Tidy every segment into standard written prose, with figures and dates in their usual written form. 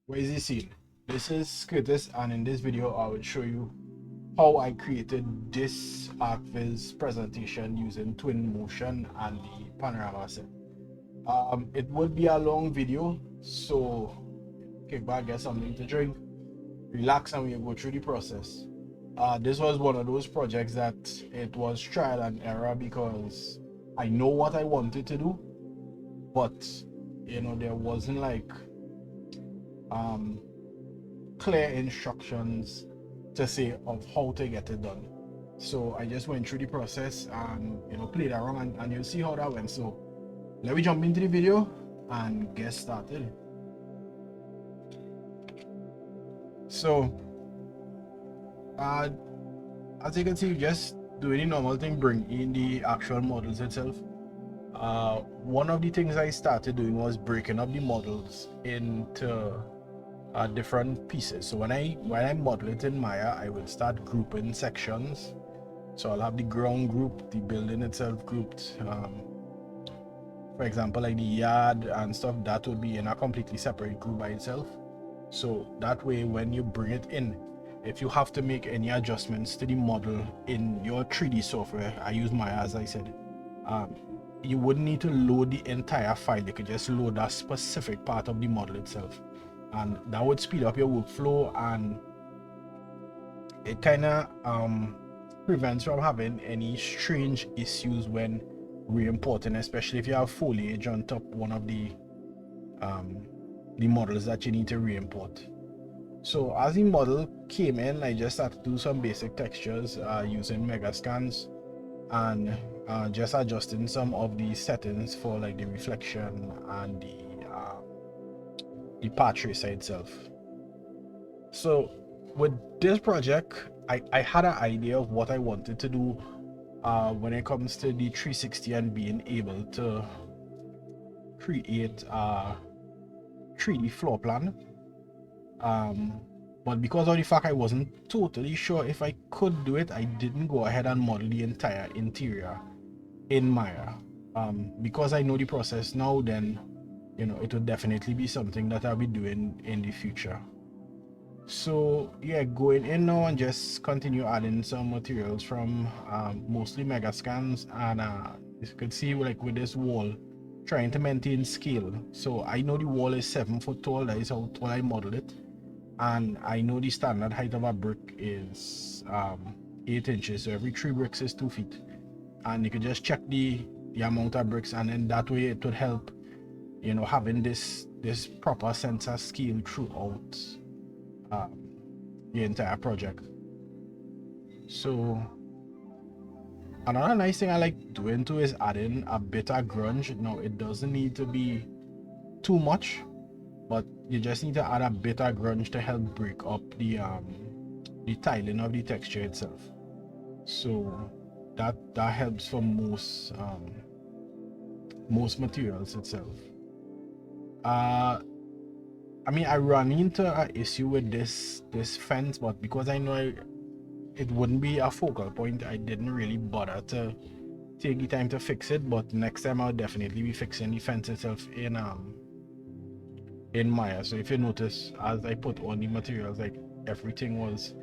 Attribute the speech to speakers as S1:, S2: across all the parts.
S1: Where is the scene? This is Curtis, and in this video I will show you how I created this Archviz presentation using Twinmotion and the panorama set. It would be a long video, so kick back, get something to drink, relax, and we'll go through the process. This was one of those projects that it was trial and error because I know what I wanted to do, but there wasn't like clear instructions to say of how to get it done. So I just went through the process and played around, and you'll see how that went. So let me jump into the video and get started. So as you can see, just doing the normal thing, bring in the actual models itself. One of the things I started doing was breaking up the models into different pieces. So when I model it in Maya, I will start grouping sections. So I'll have the ground group, the building itself grouped. For example, like the yard and stuff, that would be in a completely separate group by itself. So that way, when you bring it in, if you have to make any adjustments to the model in your 3D software, I use Maya as I said, you wouldn't need to load the entire file. You could just load that specific part of the model itself, and that would speed up your workflow, and it kind of prevents from having any strange issues when re-importing, especially if you have foliage on top one of the models that you need to re-import. So as the model came in, I just had to do some basic textures using Magascans, and just adjusting some of the settings for like the reflection and the path tracer itself. So with this project, I had an idea of what I wanted to do when it comes to the 360 and being able to create a 3D floor plan. But because of the fact I wasn't totally sure if I could do it, I didn't go ahead and model the entire interior in Maya. Because I know the process now, then it would definitely be something that I'll be doing in the future. So yeah, going in now and just continue adding some materials from mostly Magascans, and as you can see, like with this wall, trying to maintain scale. So I know the wall is 7 foot tall, that is how tall I modeled it, and I know the standard height of a brick is 8 inches, so every 3 bricks is 2 feet, and you can just check the amount of bricks, and then that way it would help having this proper sense of scale throughout the entire project. So another nice thing I like doing too is adding a bit of grunge. Now it doesn't need to be too much, but you just need to add a bit of grunge to help break up the tiling of the texture itself. So that helps for most materials itself. I mean, I run into an issue with this fence, but because I know it wouldn't be a focal point, I didn't really bother to take the time to fix it. But next time I'll definitely be fixing the fence itself in Maya. So if you notice, as I put on the materials, like everything was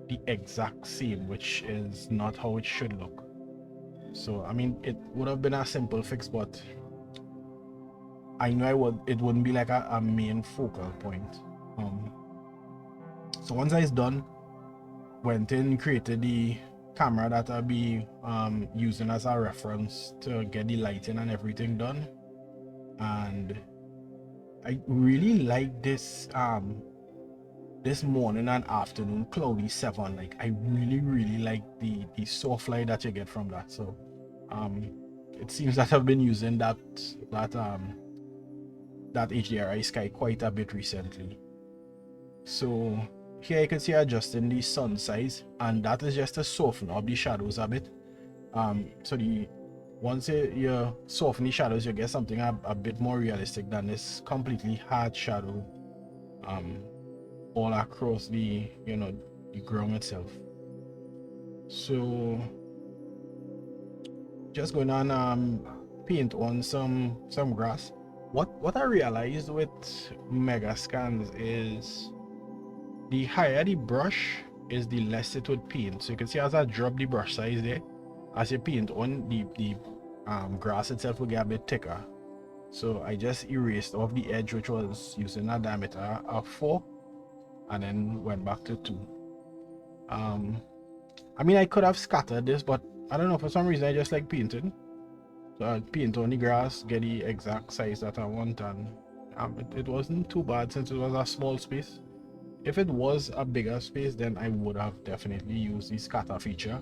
S1: the exact same, which is not how it should look. So I mean, it would have been a simple fix, but I know it wouldn't be like a main focal point. So once I was done, went in, created the camera that I'll be using as a reference to get the lighting and everything done. And I really like this this morning and afternoon cloudy 7. Like I really like the soft light that you get from that. So it seems that I've been using that HDRI sky quite a bit recently. So here you can see adjusting the sun size, and that is just to soften up the shadows a bit. So once you soften the shadows, you get something a bit more realistic than this completely hard shadow all across the the ground itself. So just going on paint on some grass. what I realized with Megascans is the higher the brush is, the less it would paint. So you can see as I drop the brush size there, as you paint on, the grass itself will get a bit thicker. So I just erased off the edge, which was using a diameter of 4, and then went back to 2. I mean, I could have scattered this, but I don't know, for some reason I just like painting. So I paint on the grass, get the exact size that I want, and it wasn't too bad since it was a small space. If it was a bigger space, then I would have definitely used the scatter feature.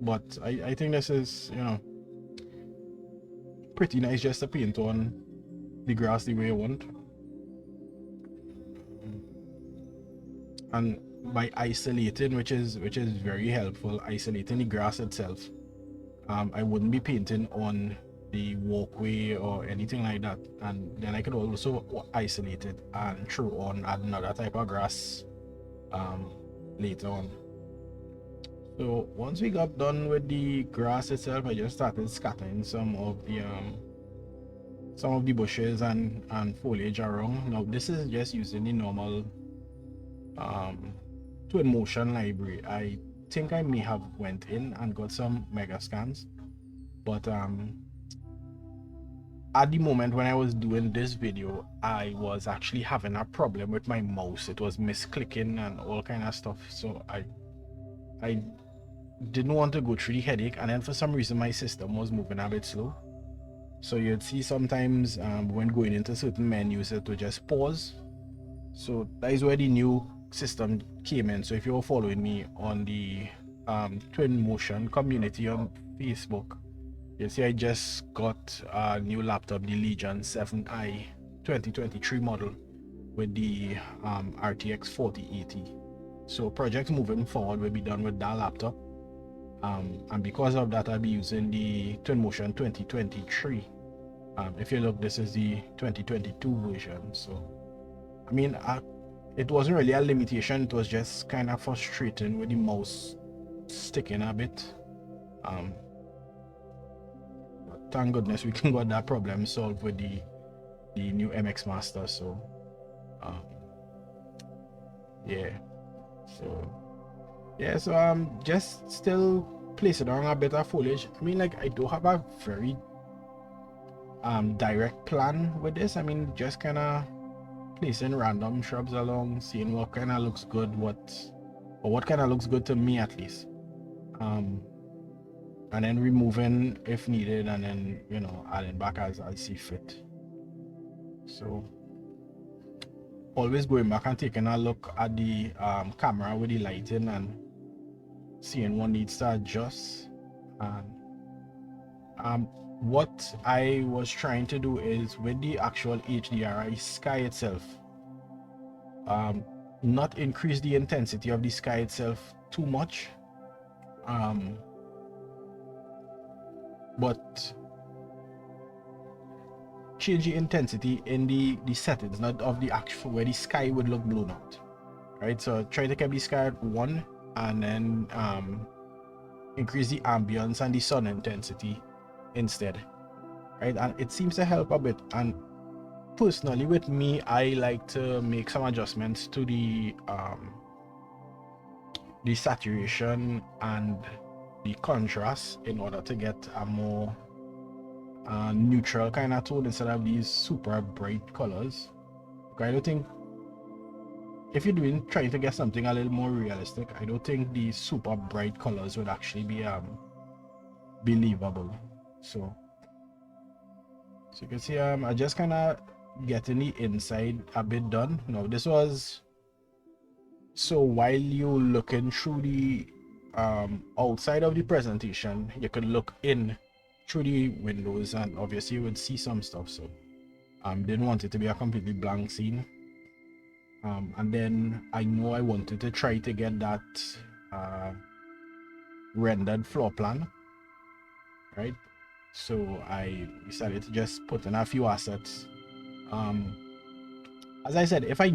S1: But I think this is, you know, pretty nice just to paint on the grass the way you want. And by isolating, which is very helpful, isolating the grass itself, I wouldn't be painting on the walkway or anything like that, and then I could also isolate it and throw on another type of grass later on. So once we got done with the grass itself, I just started scattering some of the bushes and foliage around. Now this is just using the normal Twinmotion library. I think I may have went in and got some Magascans, but at the moment when I was doing this video, I was actually having a problem with my mouse. It was misclicking and all kind of stuff, so I didn't want to go through the headache, and then for some reason my system was moving a bit slow. So you'd see sometimes when going into certain menus it would just pause. So that is where the new system came in. So if you're following me on the Twinmotion community on Facebook, you see I just got a new laptop, the Legion 7i 2023 model with the RTX 4080. So projects moving forward will be done with that laptop, and because of that I'll be using the Twinmotion 2023. If you look, this is the 2022 version. So I mean, it wasn't really a limitation, it was just kind of frustrating with the mouse sticking a bit. But thank goodness we can got that problem solved with the new MX Master. So yeah, so I'm just still placing on a bit of foliage. I mean, like, I do have a very direct plan with this. I mean, just kind of placing random shrubs along, seeing what kind of looks good, what kind of looks good to me at least, and then removing if needed, and then, you know, adding back as I see fit. So always going back and taking a look at the camera with the lighting and seeing what needs to adjust. And what I was trying to do is, with the actual HDRI sky itself, not increase the intensity of the sky itself too much, but change the intensity in the settings, not of the actual where the sky would look blown out, right? So try to keep the sky at 1, and then increase the ambience and the sun intensity instead, right? And it seems to help a bit. And personally, with me, I like to make some adjustments to the saturation and the contrast in order to get a more neutral kind of tone instead of these super bright colors. I don't think, if you're trying to get something a little more realistic, I don't think the super bright colors would actually be believable. So you can see I just kind of getting the inside a bit done. Now this was so while you looking through the outside of the presentation, you could look in through the windows, and obviously you would see some stuff. So didn't want it to be a completely blank scene. And then I know I wanted to try to get that rendered floor plan, right? So I decided to just put in a few assets. As I said, if I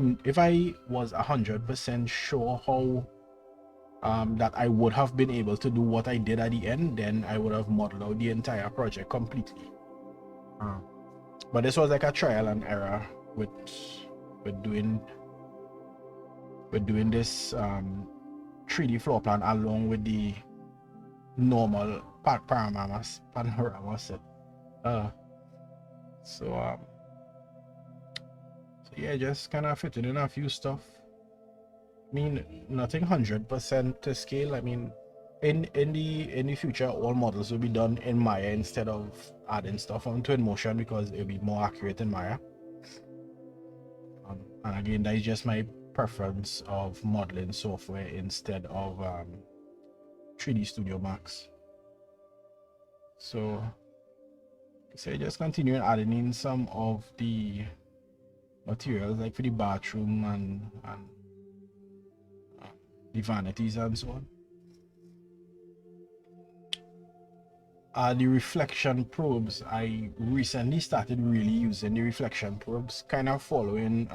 S1: was 100% sure how that I would have been able to do what I did at the end, then I would have modeled out the entire project completely. But this was like a trial and error with doing this 3D floor plan along with the normal panorama set. So yeah, just kind of fitting in a few stuff. I mean, nothing 100% to scale. I mean, in the future, all models will be done in Maya instead of adding stuff on Twinmotion because it'll be more accurate in Maya. And again, that is just my preference of modeling software instead of 3D Studio Max. So just continuing adding in some of the materials like for the bathroom and the vanities and so on. The reflection probes, I recently started really using the reflection probes, kind of following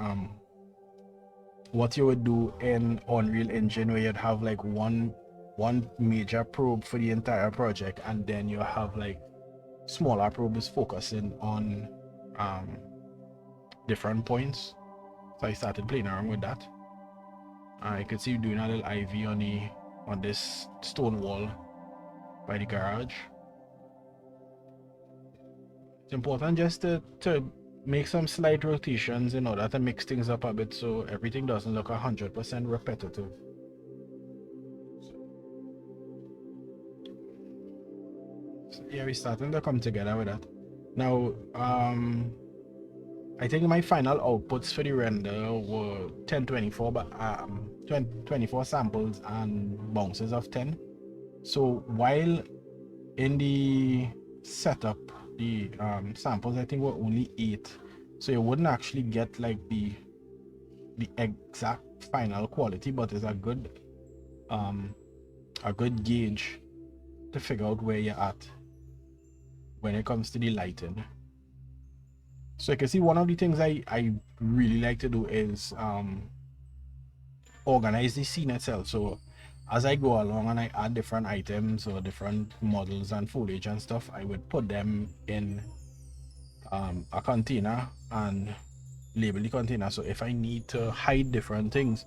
S1: what you would do in Unreal Engine, where you'd have like one major probe for the entire project, and then you have like smaller probes focusing on different points. So I started playing around with that. I could see you doing a little IV on this stone wall by the garage. It's important just to make some slight rotations in order to mix things up a bit so everything doesn't look 100% repetitive. So yeah, we're starting to come together with that. Now, I think my final outputs for the render were 1024, but 24 samples and bounces of 10. So while in the setup, the samples I think were only 8, so you wouldn't actually get like the exact final quality, but it's a good gauge to figure out where you're at when it comes to the lighting. So you can see one of the things I really like to do is organize the scene itself. So as I go along and I add different items or different models and foliage and stuff, I would put them in a container and label the container. So if I need to hide different things,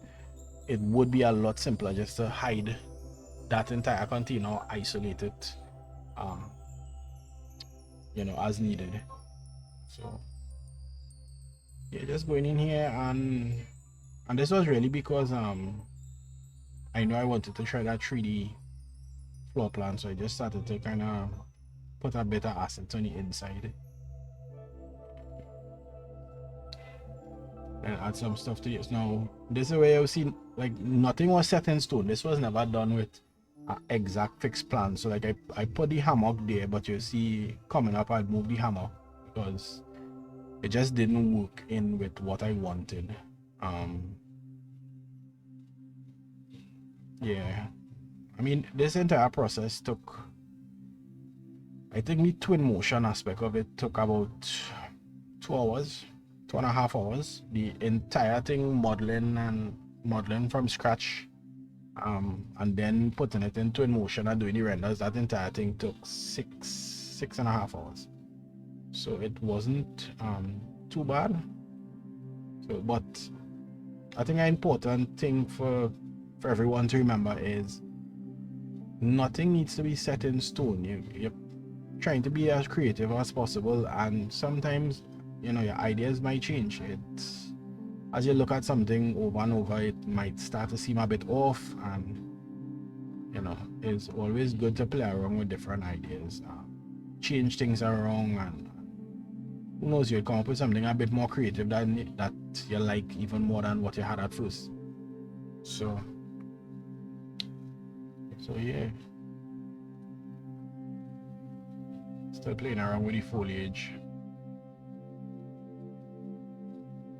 S1: it would be a lot simpler just to hide that entire container, isolate it, as needed. So yeah, just going in here and this was really because I know I wanted to try that 3D floor plan, so I just started to kind of put a better asset on the inside and add some stuff to this. Now this is where you see like nothing was set in stone. This was never done with an exact fixed plan. So like I put the hammock there, but you see coming up I'd move the hammock because it just didn't work in with what I wanted. Yeah, I mean, this entire process took, I think the Twinmotion aspect of it took about 2 hours, 2.5 hours. The entire thing modeling from scratch, and then putting it in Twinmotion and doing the renders, that entire thing took 6.5 hours. So it wasn't too bad. So, but I think an important thing for everyone to remember is nothing needs to be set in stone. You're trying to be as creative as possible, and sometimes your ideas might change. It's as you look at something over and over, it might start to seem a bit off, and it's always good to play around with different ideas, change things around, and who knows, you'll come up with something a bit more creative that you like even more than what you had at first. So yeah, still playing around with the foliage.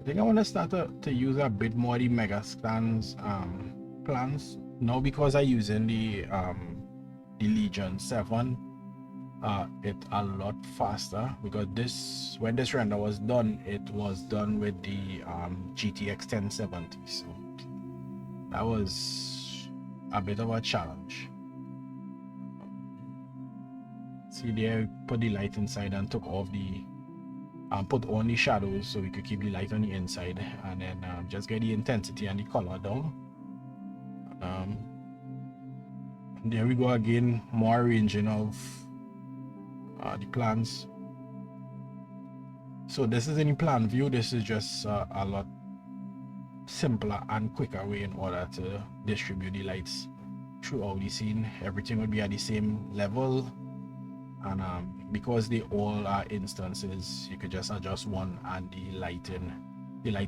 S1: I think I want to start to use a bit more the Magascans plans now, because I'm using the Legion 7. It's a lot faster because when this render was done, it was done with the GTX 1070. So that was a bit of a challenge. See there, put the light inside and took off the put on the shadows so we could keep the light on the inside, and then just get the intensity and the color down. There we go again, more arranging of the plans. So this is in the plan view. This is just a lot simpler and quicker way in order to distribute the lights throughout the scene. Everything would be at the same level, and because they all are instances, you could just adjust one, and the light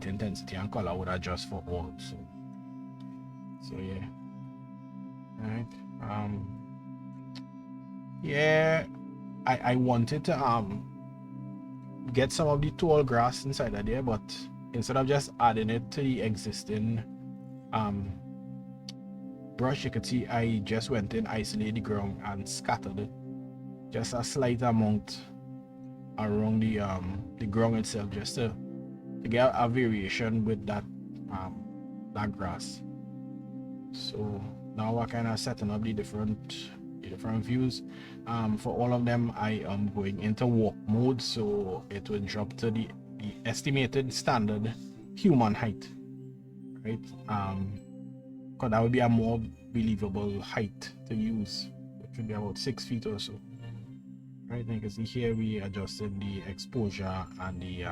S1: intensity and color would adjust for all. So yeah. All right. Yeah, I wanted to get some of the tall grass inside of there, but instead of just adding it to the existing brush, you could see I just went in, isolated the ground, and scattered it just a slight amount around the ground itself, just to get a variation with that grass. So now we're kind of setting up the different views. For all of them, I am going into walk mode, so it will drop to the estimated standard human height, right? Because that would be a more believable height to use. It should be about 6 feet or so, right? And you can see here we adjusted the exposure and the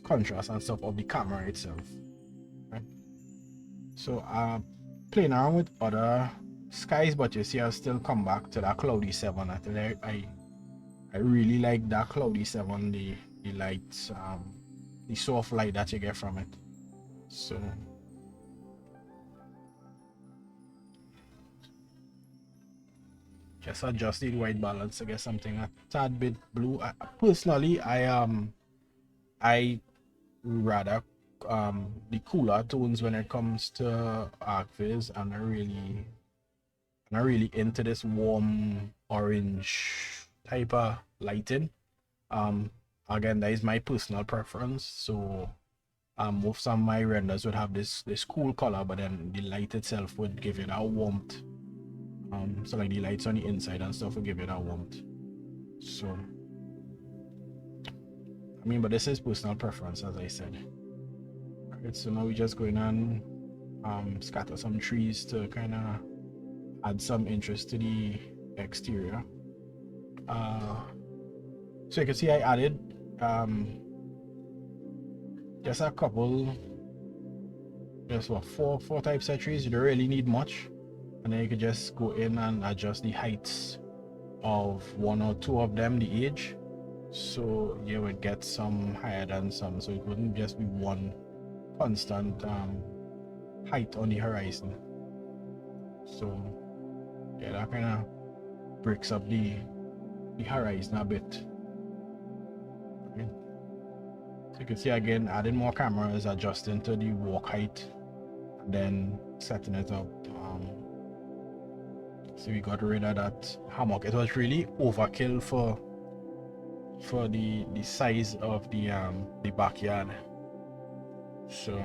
S1: contrast and stuff of the camera itself, right? So playing around with other skies, but you see I'll still come back to that cloudy 7. I really like that cloudy 7, the lights, the soft light that you get from it. So just adjust the white balance to get something a tad bit blue. Personally, I rather the cooler tones when it comes to Archviz, and I'm really into this warm orange type of lighting. Again, that is my personal preference. So most of my renders would have this cool color, but then the light itself would give it that warmth. So like the lights on the inside and stuff will give it that warmth. So I mean, but this is personal preference, as I said. Alright, so now we're just going on scatter some trees to kind of add some interest to the exterior. So you can see I added just a couple, just what, four types of trees. You don't really need much, and then you could just go in and adjust the heights of 1 or 2 of them, the age, so you would get some higher than some, so it wouldn't just be one constant height on the horizon. So yeah, that kind of breaks up the horizon a bit. Okay. So you can see again, adding more cameras, adjusting to the walk height, and then setting it up. So we got rid of that hammock. It was really overkill for the size of the backyard. So,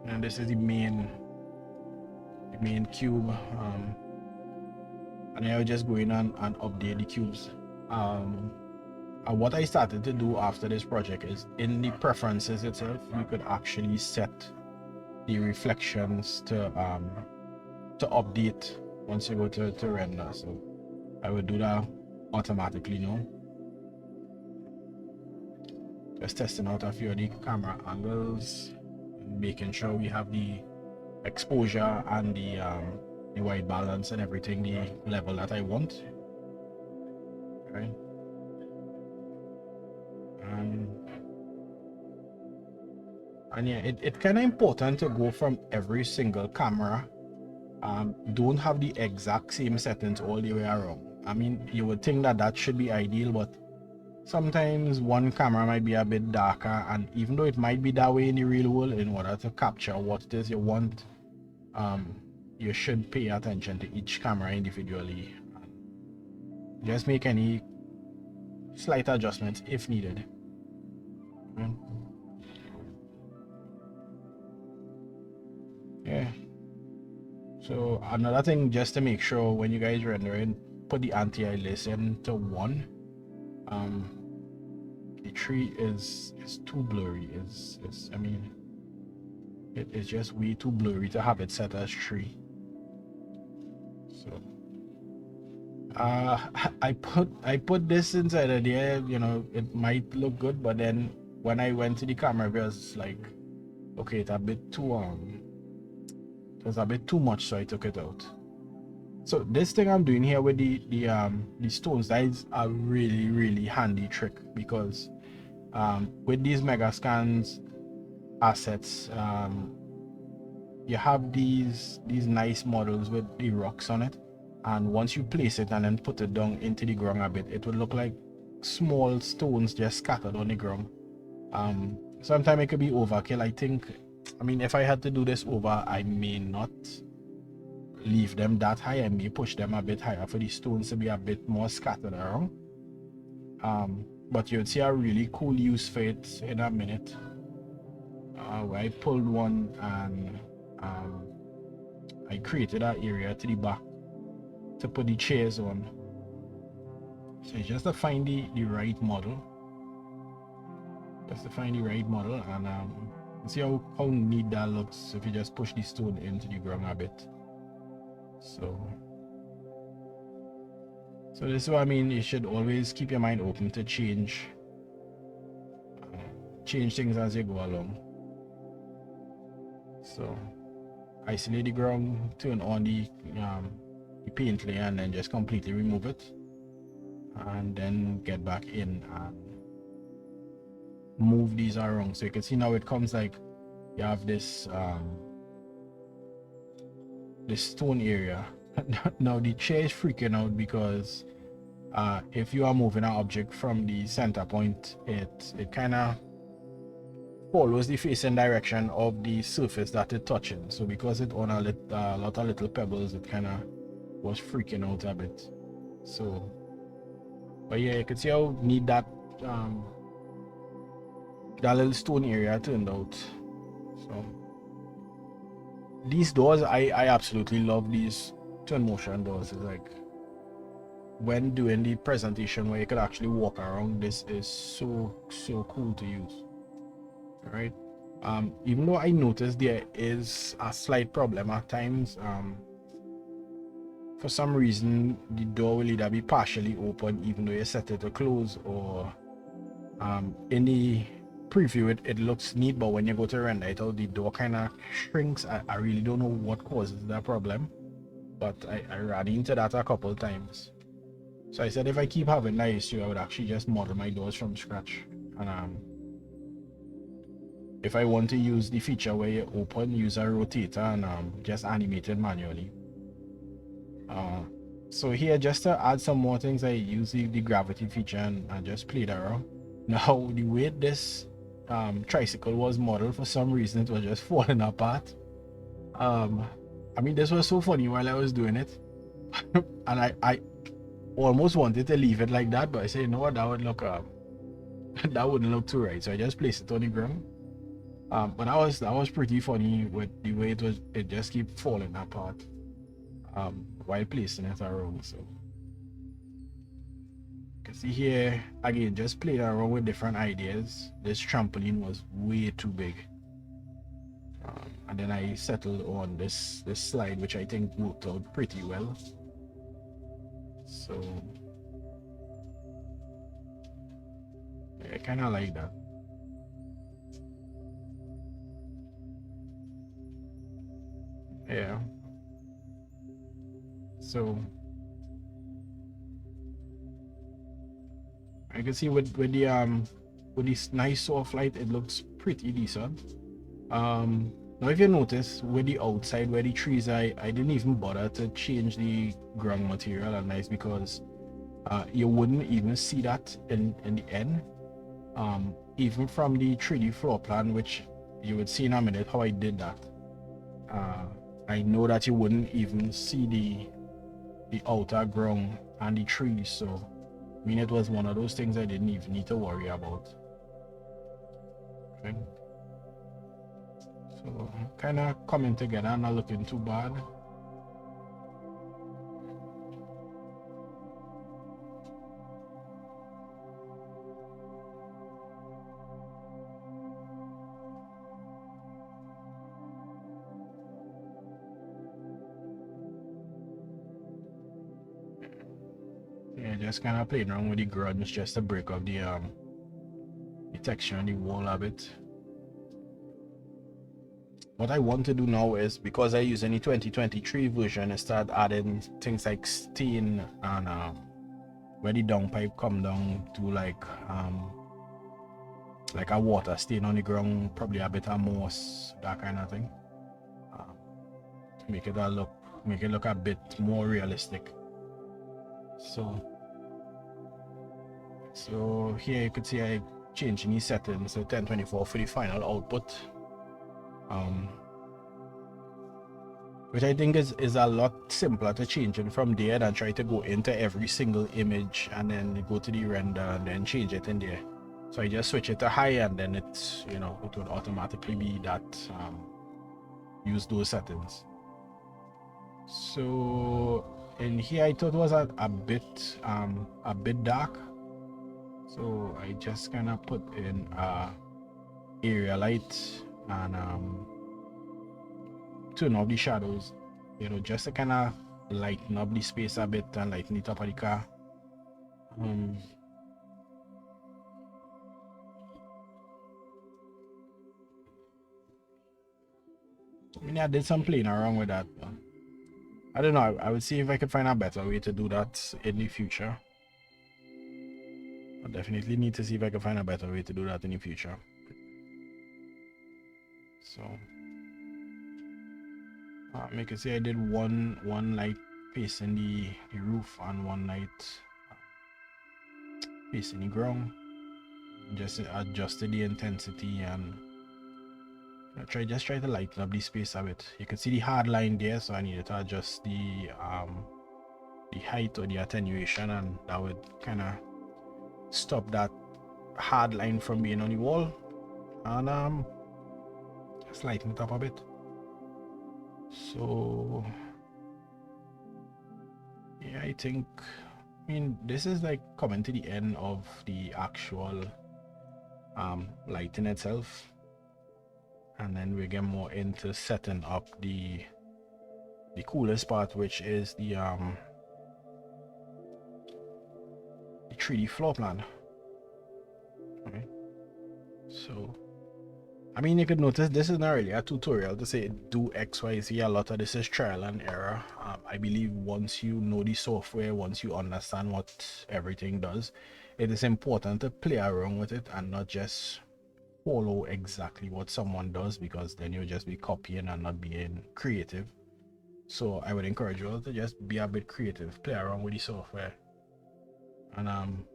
S1: and this is the main cube, and I will just go in and update the cubes. And what I started to do after this project is, in the preferences itself, you could actually set the reflections to update once you go to render. So I would do that automatically now. Just testing out a few of the camera angles, making sure we have the exposure and the white balance and everything the level that I want. Right. And yeah, it's kind of important to go from every single camera. Don't have the exact same settings all the way around. I mean, you would think that should be ideal, but sometimes one camera might be a bit darker, and even though it might be that way in the real world, in order to capture what it is you want, you should pay attention to each camera individually. Just make any slight adjustments if needed. Okay. Yeah. So another thing, just to make sure when you guys rendering, put the anti-eye list into 1. The tree is too blurry. I mean, it is just way too blurry to have it set as tree. So I put this inside of there, you know, it might look good, but then when I went to the camera, it was like, okay, it's a bit too it was a bit too much, so I took it out. So this thing I'm doing here with the stones, that is a really handy trick, because with these Magascans assets, you have these nice models with the rocks on it, and once you place it and then put it down into the ground a bit, it would look like small stones just scattered on the ground. Sometimes it could be overkill. I mean, if I had to do this over, I may not leave them that high. I may push them a bit higher for the stones to be a bit more scattered around. But you'd see a really cool use for it in a minute, where I pulled one and I created that area to the back to put the chairs on. So it's just to find the right model. And see how neat that looks if you just push the stone into the ground a bit. So this is what I mean. You should always keep your mind open to change things as you go along. So isolate the ground, turn on the paint layer, and then just completely remove it, and then get back in and move these around. So you can see now it comes like you have this this stone area. Now the chair is freaking out because if you are moving an object from the center point, it kind of follows the facing direction of the surface that it's touching. So because it on a lot of little pebbles, it kind of was freaking out a bit. So, but yeah, you can see how neat that that little stone area turned out. So these doors, I absolutely love these Twinmotion doors. It's like, when doing the presentation where you could actually walk around, this is so cool to use. All right. Even though I noticed there is a slight problem at times, for some reason the door will either be partially open even though you set it to close, or in the preview it looks neat, but when you go to render it out, the door kind of shrinks. I really don't know what causes that problem, but I ran into that a couple times. So I said if I keep having that issue, I would actually just model my doors from scratch. And if I want to use the feature where you open, use a rotator and just animate it manually. So here, just to add some more things, I use the gravity feature and just played around. Now the way this tricycle was modeled, for some reason it was just falling apart. I mean, this was so funny while I was doing it. And I almost wanted to leave it like that, but I said, you know what, that would look that wouldn't look too right, so I just placed it on the ground. But that was pretty funny with the way it just keep falling apart while placing it around. So you can see here again, just playing around with different ideas. This trampoline was way too big, and then I settled on this slide, which I think worked out pretty well. So I kind of like that. Yeah. So I can see with this nice soft light, it looks pretty decent. Now if you notice with the outside where the trees, I didn't even bother to change the ground material and nice, because you wouldn't even see that in the end. Even from the 3D floor plan, which you would see in a minute how I did that, I know that you wouldn't even see the outer ground and the trees. So I mean, it was one of those things I didn't even need to worry about. Okay. So kind of coming together, not looking too bad. just kind of playing around with the grunge just to break up the texture on the wall a bit. What I want to do now is, because I use any 2023 version, I start adding things like stain and where the downpipe come down to like a water stain on the ground, probably a bit of moss, that kind of thing, to make it look a bit more realistic. So here you could see I changed the settings to 1024 for the final output, which I think is a lot simpler to change it from there than try to go into every single image and then go to the render and then change it in there. So I just switch it to high, and then it's, you know, it would automatically be that use those settings. So in here I thought it was a bit dark, so I just kind of put in area light and turn off the shadows, you know, just to kind of lighten up the space a bit and lighten it up of the car. I mean, I did some playing around with that. I don't know. I would see if I could find a better way to do that in the future. I definitely need to see if I can find a better way to do that in the future. So, you can see I did one light facing the roof and one light facing the ground. Just adjusted the intensity and try to lighten up the space a bit. You can see the hard line there, so I needed to adjust the height or the attenuation, and that would kind of stop that hard line from being on the wall, and just lighten it up a bit. So yeah, I mean this is like coming to the end of the actual lighting itself. And then we get more into setting up the coolest part, which is the 3D floor plan. Okay. So, I mean, you could notice this is not really a tutorial to say do X, Y, Z. A lot of this is trial and error. I believe once you know the software, once you understand what everything does, it is important to play around with it and not just follow exactly what someone does, because then you'll just be copying and not being creative. So I would encourage you all to just be a bit creative, play around with the software, and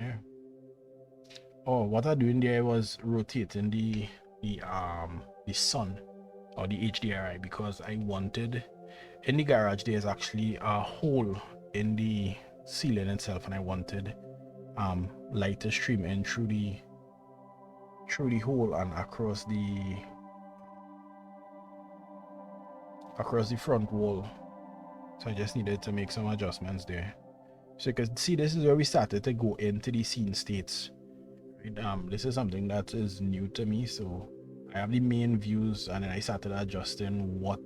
S1: yeah. Oh, what I'm doing there was rotating the sun or the HDRI, because I wanted, in the garage there's actually a hole in the ceiling itself, and I wanted light to stream in through the hole and across the front wall. So I just needed to make some adjustments there. So you can see this is where we started to go into the scene states. Right? This is something that is new to me, so I have the main views, and then I started adjusting what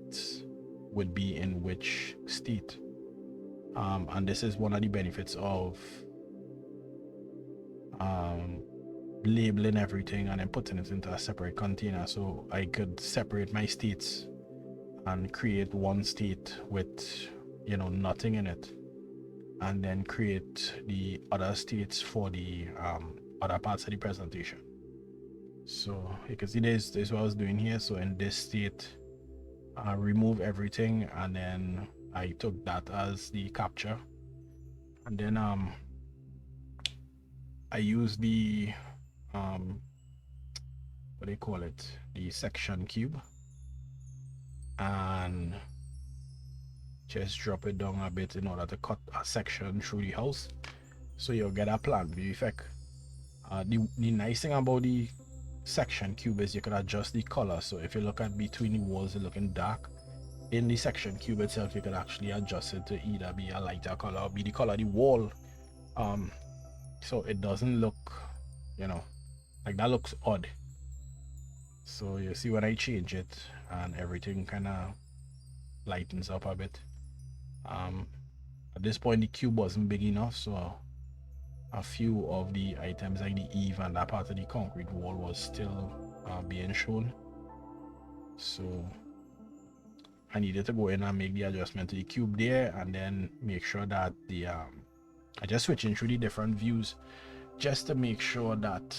S1: would be in which state. And this is one of the benefits of labeling everything and then putting it into a separate container, so I could separate my states and create one state with, you know, nothing in it, and then create the other states for the other parts of the presentation. So you can see this is what I was doing here. So in this state, I remove everything, and then I took that as the capture, and then I use the what do you call it, the section cube, and just drop it down a bit in order to cut a section through the house, so you'll get a plan view effect. The nice thing about the section cube is you can adjust the color. So if you look at between the walls, it's looking dark. In the section cube itself, you can actually adjust it to either be a lighter color or be the color of the wall, so it doesn't look, you know, like that looks odd. So you see when I change it, and everything kind of lightens up a bit. At this point the cube wasn't big enough, so a few of the items like the eave and that part of the concrete wall was still being shown. So I needed to go in and make the adjustment to the cube there, and then make sure that the I just switching through the different views just to make sure that,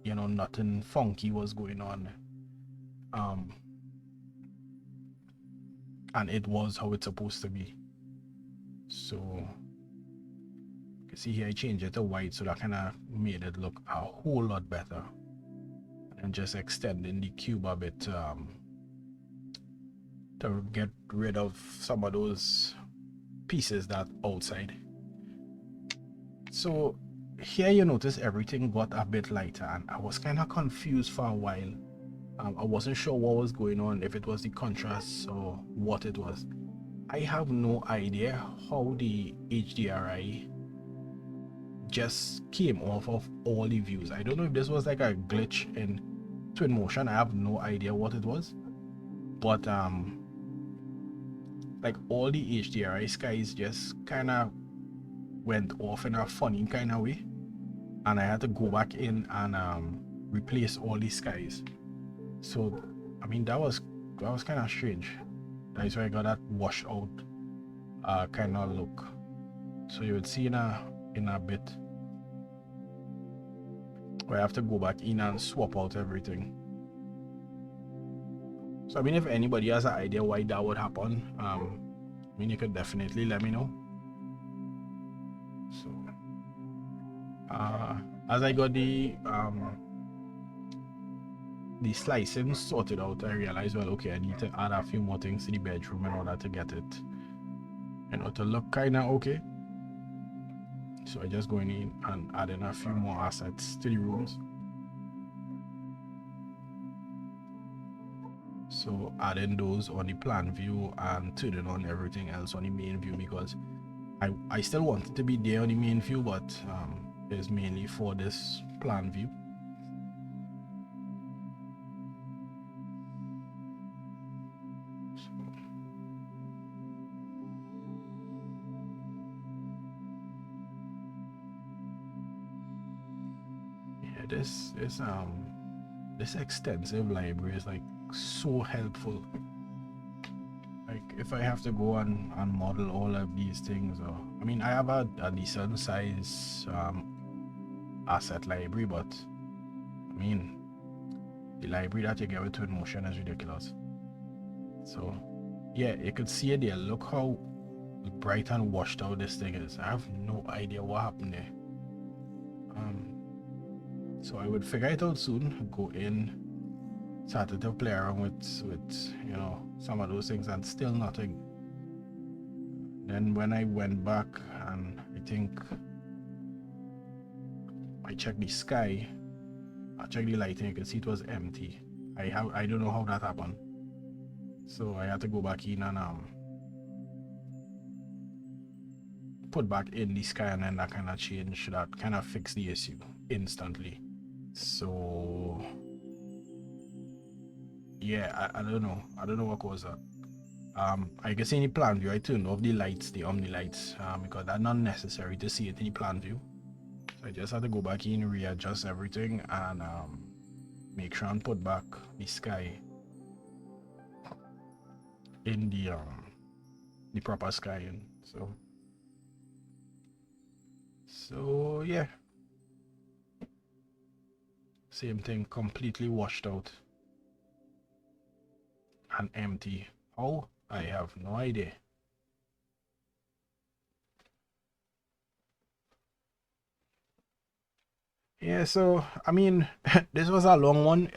S1: you know, nothing funky was going on, and it was how it's supposed to be. So you can see here I changed it to white, so that kind of made it look a whole lot better, and just extending the cube a bit to get rid of some of those pieces that outside. So here you notice everything got a bit lighter, and I was kind of confused for a while. I wasn't sure what was going on, if it was the contrast or what it was. I have no idea how the HDRI just came off of all the views. I don't know if this was like a glitch in Twinmotion. I have no idea what it was, but like all the HDRI skies just kind of went off in a funny kind of way, and I had to go back in and replace all the skies. So I mean that was kind of strange. That's why I got that washed out kind of look. So you would see in a bit where I have to go back in and swap out everything. So I mean, if anybody has an idea why that would happen, I mean, you could definitely let me know. So as I got the slicing sorted out, I realized, well, okay, I need to add a few more things to the bedroom in order to get it, you know, to look kind of okay. So I just going in and adding a few more assets to the rooms. So adding those on the plan view and turning on everything else on the main view, because I still want it to be there on the main view, but it's mainly for this plan view. This extensive library is like so helpful. Like if I have to go and model all of these things, or I mean I have a decent size asset library, but I mean the library that you get with Twinmotion is ridiculous. So yeah, you could see it there. Look how bright and washed out this thing is. I have no idea what happened there. So I would figure it out soon, go in, started to play around with you know, some of those things, and still nothing. Then when I went back and I think I checked the sky, I checked the lighting, you can see it was empty. I don't know how that happened. So I had to go back in and put back in the sky, and then that kind of changed, that kind of fixed the issue instantly. So yeah, I don't know what caused that. I can see in the plan view I turned off the lights, the omni lights, because that's not necessary to see it in the plan view. So I just had to go back in, readjust everything, and make sure and put back the sky in the proper sky. And so yeah, same thing, completely washed out and empty. How? I have no idea. Yeah, so I mean this was a long one.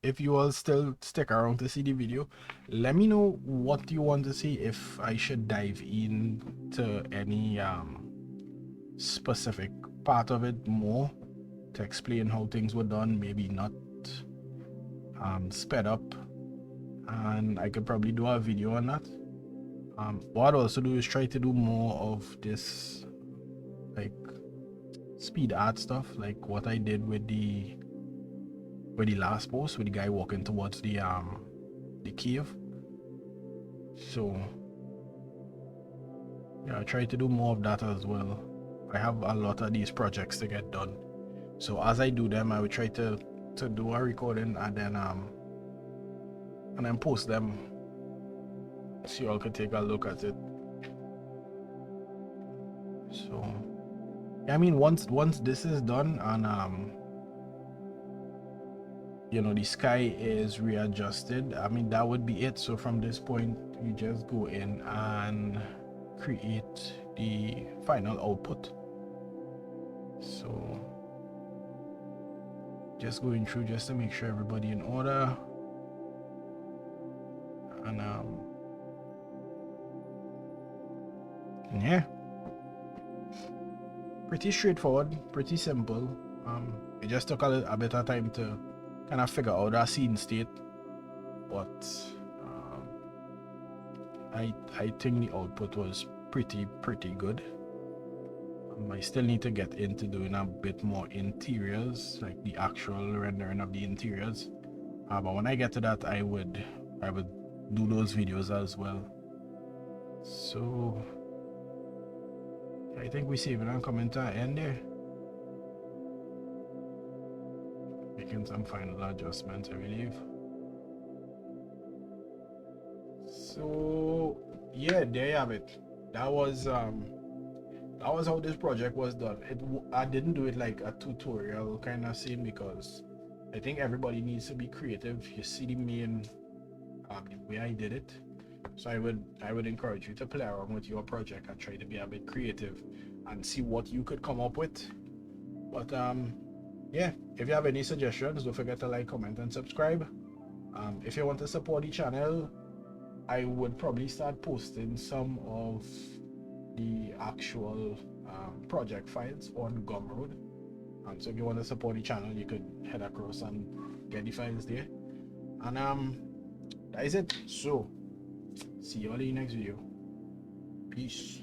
S1: If you all still stick around to see the video, let me know what you want to see, if I should dive into any specific part of it more to explain how things were done, maybe not sped up, and I could probably do a video on that. What I'd also do is try to do more of this like speed art stuff, like what I did with the last post with the guy walking towards the cave. So Yeah, I try to do more of that as well. I have a lot of these projects to get done, so as I do them I would try to do a recording and then post them so you all could take a look at it. So yeah, I mean, once this is done and you know, the sky is readjusted, I mean, that would be it. So from this point you just go in and create the final output. So just going through just to make sure everybody in order, and yeah, pretty straightforward, pretty simple. It just took a bit of time to kind of figure out that scene state, but I think the output was pretty good. I still need to get into doing a bit more interiors, like the actual rendering of the interiors, but when I get to that I would do those videos as well. So I think we saving and coming to an end there, making some final adjustments, I believe. So yeah, there you have it. That was how this project was done. I didn't do it like a tutorial kind of scene because I think everybody needs to be creative. You see the main the way I did it. So I would encourage you to play around with your project and try to be a bit creative and see what you could come up with. But yeah, if you have any suggestions, don't forget to like, comment, and subscribe. If you want to support the channel, I would probably start posting some of the actual project files on Gumroad. So if you want to support the channel, you could head across and get the files there. And that is it. So see you all in the next video. Peace.